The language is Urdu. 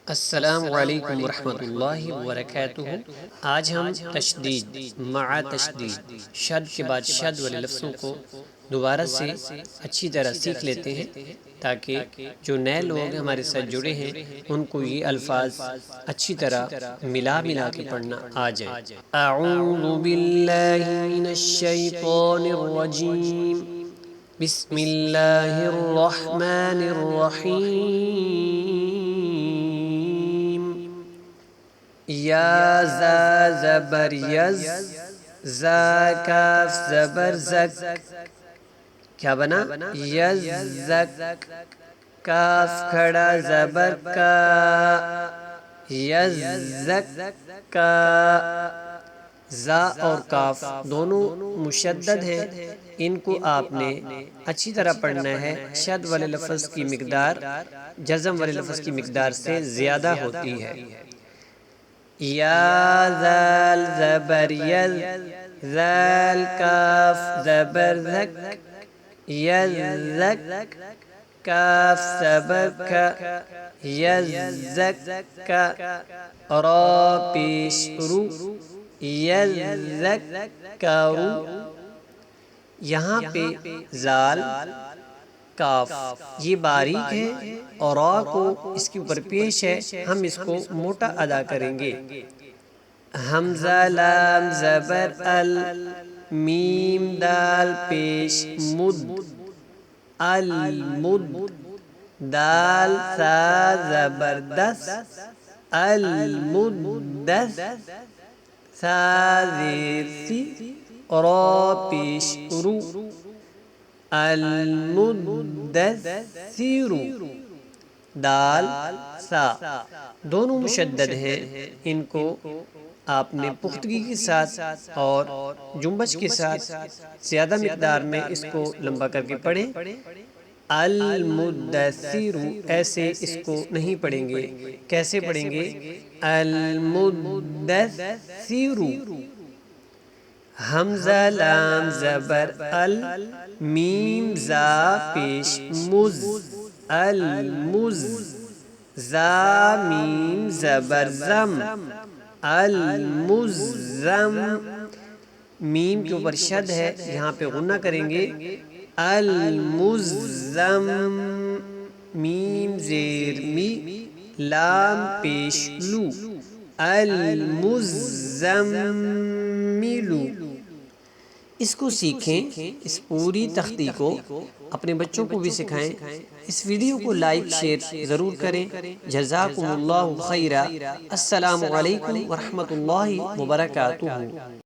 السلام علیکم ورحمۃ اللہ وبرکاتہ۔ آج ہم تشدید مع تشدید، شد کے بعد شد والے لفظوں کو دوبارہ سے اچھی طرح سیکھ لیتے ہیں تاکہ جو نئے لوگ ہمارے ساتھ جڑے ہیں ان کو یہ الفاظ اچھی طرح ملا کے پڑھنا آ جائے۔ اعوذ باللہ من الشیطان الرجیم، بسم اللہ الرحمن الرحیم۔ یا زا زبر یز، زا کاف زبر زک، کیا بنا؟ یزک، کاف کھڑا زبر کا، یزک کا۔ زا اور کاف دونوں مشدد ہیں، ان کو آپ نے اچھی طرح پڑھنا ہے۔ شد والے لفظ کی مقدار جزم والے لفظ کی مقدار سے زیادہ ہوتی ہے۔ یا ذال زبر یز، ذال کاف زبر زک، یزک، کاف زبر کا، یزک کا۔ را پیش رو، یزک کرو۔ یہاں پہ ذال کاف یہ باریک ہے اور را کو اس کے اوپر پیش ہے، ہم اس کو موٹا ادا کریں گے۔ حمزہ لام زبر ال، میم دال پیش مد، المد۔ دال سا زبر دس، المدس۔ سا زیر سی، را پیش رو، المدثر۔ دال سا دونوں مشدد ہیں، ان کو آپ نے پختگی کے ساتھ اور جنبش کے ساتھ زیادہ مقدار میں اس کو لمبا کر کے پڑھیں۔ المدثر ایسے اس کو نہیں پڑھیں گے، کیسے پڑھیں گے؟ المدثر۔ حمزہ لام زبر ال، میم زا پیش مز، المز۔ زا میم زبر زم، المزم۔ میم کے اوپر شد ہے، یہاں پہ غنہ کریں گے، المزم۔ میم زیر می، لام پیش لو، المزمل۔ اس کو سیکھیں، اس پوری تختی کو اپنے بچوں کو بھی سکھائیں۔ اس ویڈیو کو لائک شیئر ضرور کریں۔ جزاکم اللہ خیرا۔ السلام علیکم ورحمۃ اللہ وبرکاتہ۔